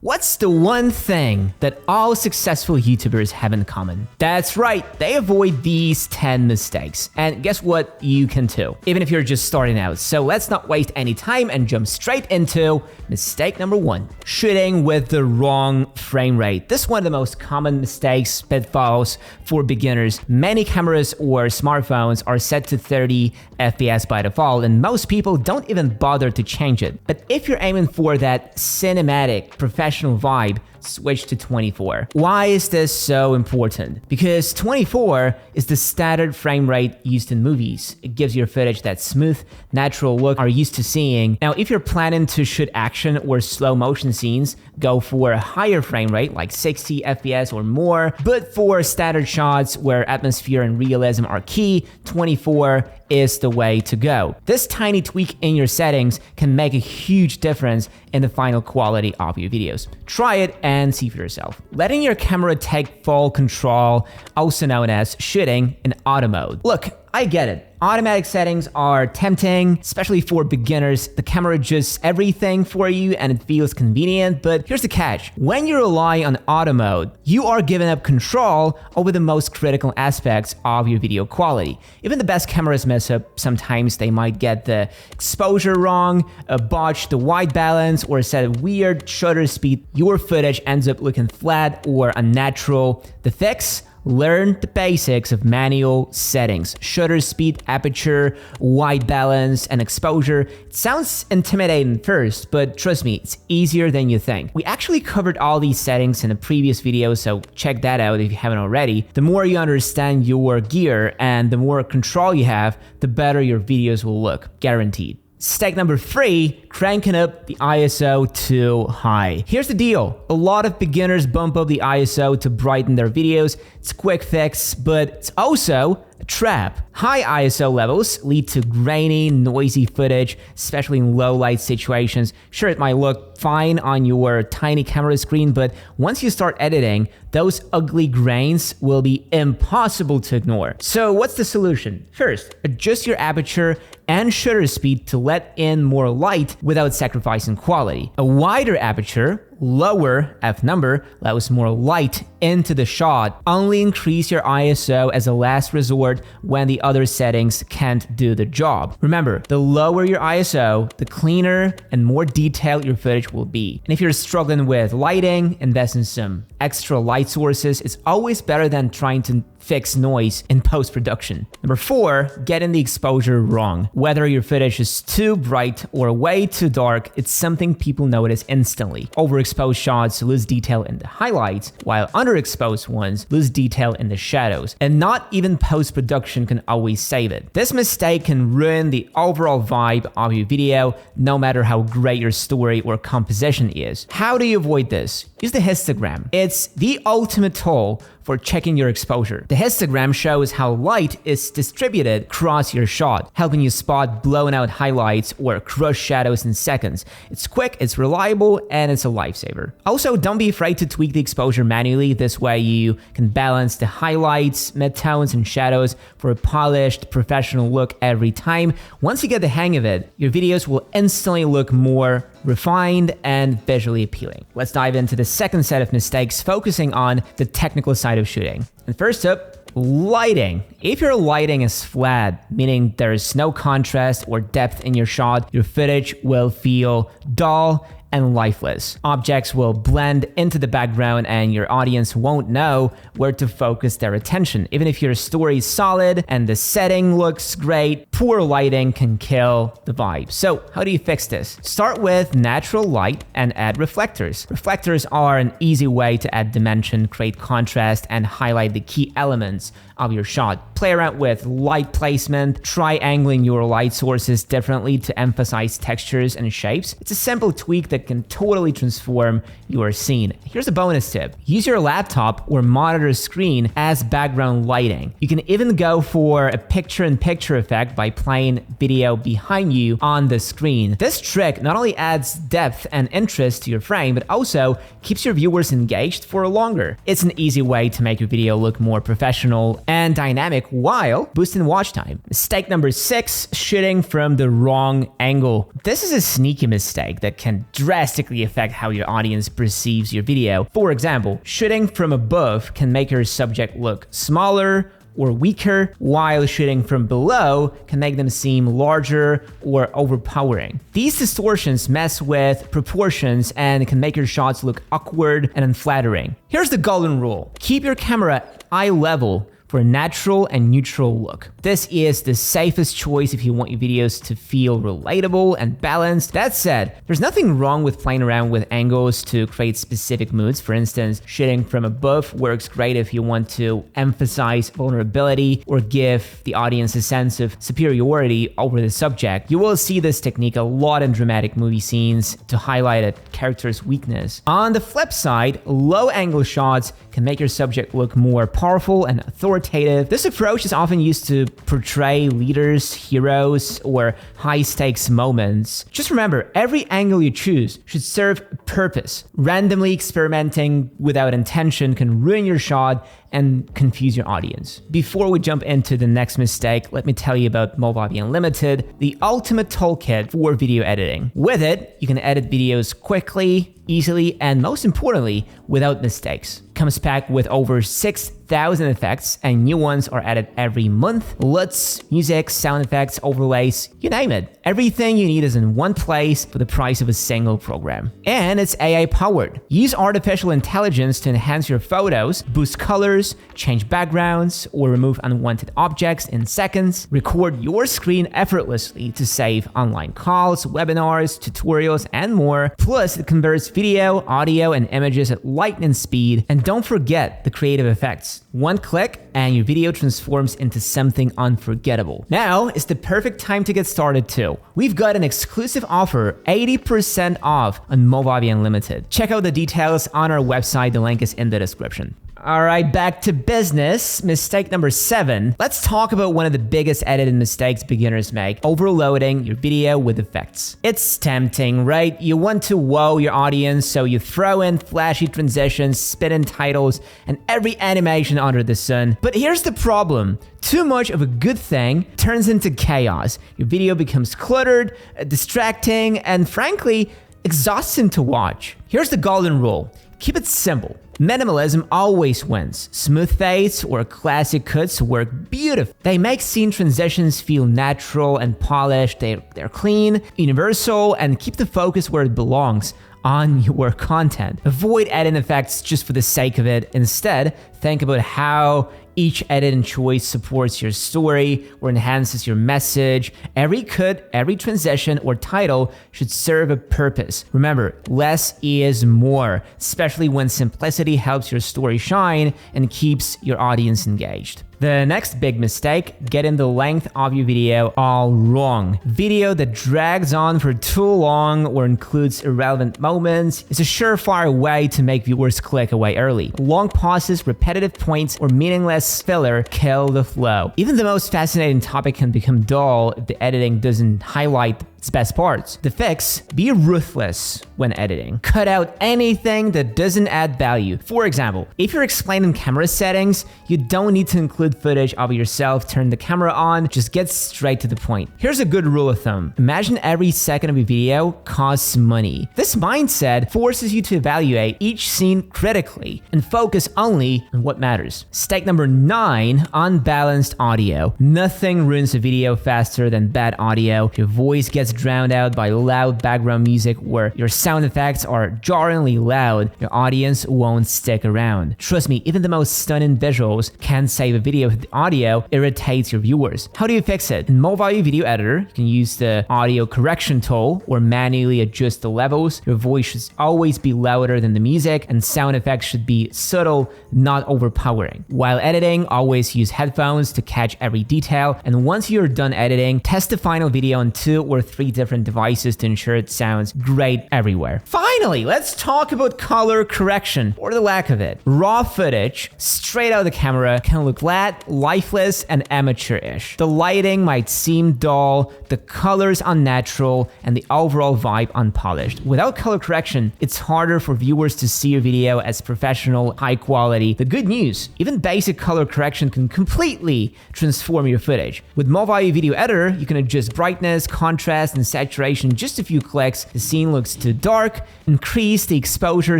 What's the one thing that all successful YouTubers have in common? That's right, they avoid these 10 mistakes. And guess what? You can too, even if you're just starting out. So let's not waste any time and jump straight into mistake number 1. Shooting with the wrong frame rate. This is one of the most common mistakes, pitfalls for beginners. Many cameras or smartphones are set to 30 FPS by default, and most people don't even bother to change it. But if you're aiming for that cinematic, professional vibe, switch to 24. Why is this so important? Because 24 is the standard frame rate used in movies. It gives your footage that smooth, natural look are used to seeing. Now, if you're planning to shoot action or slow motion scenes, go for a higher frame rate like 60 FPS or more. But for standard shots where atmosphere and realism are key, 24 is the way to go. This tiny tweak in your settings can make a huge difference in the final quality of your videos. Try it and see for yourself. Letting your camera take full control, also known as shooting in auto mode. Look, I get it. Automatic settings are tempting, especially for beginners. The camera adjusts everything for you and it feels convenient, but here's the catch. When you rely on auto mode, you are giving up control over the most critical aspects of your video quality. Even the best cameras mess up. Sometimes they might get the exposure wrong, botch the white balance, or set a weird shutter speed. Your footage ends up looking flat or unnatural. The fix? Learn the basics of manual settings, shutter speed, aperture, white balance, and exposure. It sounds intimidating first, but trust me, it's easier than you think. We actually covered all these settings in a previous video, so check that out if you haven't already. The more you understand your gear and the more control you have, the better your videos will look, guaranteed. Mistake number 3, cranking up the ISO too high. Here's the deal. A lot of beginners bump up the ISO to brighten their videos. It's a quick fix, but it's also a trap. High ISO levels lead to grainy, noisy footage, especially in low light situations. Sure, it might look fine on your tiny camera screen, but once you start editing, those ugly grains will be impossible to ignore. So what's the solution? First, adjust your aperture and shutter speed to let in more light without sacrificing quality. A wider aperture, lower f-number, allows more light into the shot. Only increase your ISO as a last resort when the other settings can't do the job. Remember, the lower your ISO, the cleaner and more detailed your footage will be. And if you're struggling with lighting, invest in some extra light sources. It's always better than trying to fix noise in post-production. Number 4, getting the exposure wrong. Whether your footage is too bright or way too dark, it's something people notice instantly. Overexposed shots lose detail in the highlights, while underexposed ones lose detail in the shadows. And not even post-production can always save it. This mistake can ruin the overall vibe of your video, no matter how great your story or composition is. How do you avoid this? Use the histogram. It's the ultimate tool for checking your exposure. The histogram shows how light is distributed across your shot, helping you spot blown out highlights or crushed shadows in seconds. It's quick, it's reliable, and it's a lifesaver. Also, don't be afraid to tweak the exposure manually. This way you can balance the highlights, midtones, and shadows for a polished, professional look every time. Once you get the hang of it, your videos will instantly look more refined and visually appealing. Let's dive into the second set of mistakes, focusing on the technical side of shooting. And first up, lighting. If your lighting is flat, meaning there is no contrast or depth in your shot, your footage will feel dull and lifeless. Objects will blend into the background and your audience won't know where to focus their attention. Even if your story is solid and the setting looks great, poor lighting can kill the vibe. So how do you fix this? Start with natural light and add reflectors. Reflectors are an easy way to add dimension, create contrast, and highlight the key elements of your shot. Play around with light placement, try angling your light sources differently to emphasize textures and shapes. It's a simple tweak that can totally transform your scene. Here's a bonus tip. Use your laptop or monitor screen as background lighting. You can even go for a picture-in-picture effect by playing video behind you on the screen. This trick not only adds depth and interest to your frame, but also keeps your viewers engaged for longer. It's an easy way to make your video look more professional and dynamic while boosting watch time. Mistake number 6, shooting from the wrong angle. This is a sneaky mistake that can drastically affect how your audience perceives your video. For example, shooting from above can make your subject look smaller or weaker, while shooting from below can make them seem larger or overpowering. These distortions mess with proportions and can make your shots look awkward and unflattering. Here's the golden rule. Keep your camera eye level for a natural and neutral look. This is the safest choice if you want your videos to feel relatable and balanced. That said, there's nothing wrong with playing around with angles to create specific moods. For instance, shooting from above works great if you want to emphasize vulnerability or give the audience a sense of superiority over the subject. You will see this technique a lot in dramatic movie scenes to highlight a character's weakness. On the flip side, low angle shots can make your subject look more powerful and authoritative. This approach is often used to portray leaders, heroes, or high-stakes moments. Just remember, every angle you choose should serve a purpose. Randomly experimenting without intention can ruin your shot and confuse your audience. Before we jump into the next mistake, let me tell you about Movavi Unlimited, the ultimate toolkit for video editing. With it, you can edit videos quickly, easily, and most importantly, without mistakes. Comes packed with over 6,000 effects, and new ones are added every month. LUTs, music, sound effects, overlays, you name it. Everything you need is in one place for the price of a single program. And it's AI powered. Use artificial intelligence to enhance your photos, boost colors, change backgrounds, or remove unwanted objects in seconds. Record your screen effortlessly to save online calls, webinars, tutorials, and more. Plus, it converts video, audio, and images at lightning speed. And don't forget the creative effects. One click and your video transforms into something unforgettable. Now is the perfect time to get started too. We've got an exclusive offer, 80% off on Movavi Unlimited. Check out the details on our website. The link is in the description. All right, back to business. Mistake number 7. Let's talk about one of the biggest editing mistakes beginners make, overloading your video with effects. It's tempting, right? You want to wow your audience, so you throw in flashy transitions, spin-in titles, and every animation under the sun. But here's the problem. Too much of a good thing turns into chaos. Your video becomes cluttered, distracting, and frankly, exhausting to watch. Here's the golden rule. Keep it simple. Minimalism always wins. Smooth fades or classic cuts work beautifully. They make scene transitions feel natural and polished. They're clean, universal, and keep the focus where it belongs, on your content. Avoid editing effects just for the sake of it. Instead, think about how each edit and choice supports your story or enhances your message. Every cut, every transition or title should serve a purpose. Remember, less is more, especially when simplicity helps your story shine and keeps your audience engaged. The next big mistake, getting the length of your video all wrong. Video that drags on for too long or includes irrelevant moments is a surefire way to make viewers click away early. Long pauses, repetitive points, or meaningless filler kill the flow. Even the most fascinating topic can become dull if the editing doesn't highlight its best parts. The fix, be ruthless when editing. Cut out anything that doesn't add value. For example, if you're explaining camera settings, you don't need to include footage of yourself turn the camera on, just get straight to the point. Here's a good rule of thumb. Imagine every second of your video costs money. This mindset forces you to evaluate each scene critically and focus only on what matters. Mistake number 9, unbalanced audio. Nothing ruins a video faster than bad audio. Your voice gets drowned out by loud background music or your sound effects are jarringly loud, your audience won't stick around. Trust me, even the most stunning visuals can save a video if the audio irritates your viewers. How do you fix it? In Movavi Video Editor, you can use the audio correction tool or manually adjust the levels. Your voice should always be louder than the music and sound effects should be subtle, not overpowering. While editing, always use headphones to catch every detail. And once you're done editing, test the final video on 2 or 3 3 different devices to ensure it sounds great everywhere. Finally, let's talk about color correction, or the lack of it. Raw footage, straight out of the camera, can look flat, lifeless, and amateurish. The lighting might seem dull, the colors unnatural, and the overall vibe unpolished. Without color correction, it's harder for viewers to see your video as professional, high quality. The good news, even basic color correction can completely transform your footage. With Movavi Video Editor, you can adjust brightness, contrast, and saturation in just a few clicks. The scene looks too dark, increase the exposure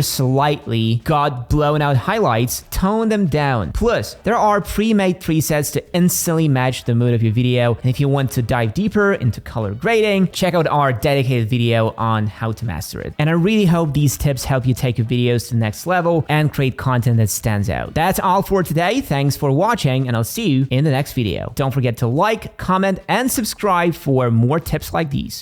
slightly, got blown out highlights, tone them down. Plus, there are pre-made presets to instantly match the mood of your video. And if you want to dive deeper into color grading, check out our dedicated video on how to master it. And I really hope these tips help you take your videos to the next level and create content that stands out. That's all for today. Thanks for watching, and I'll see you in the next video. Don't forget to like, comment, and subscribe for more tips like these.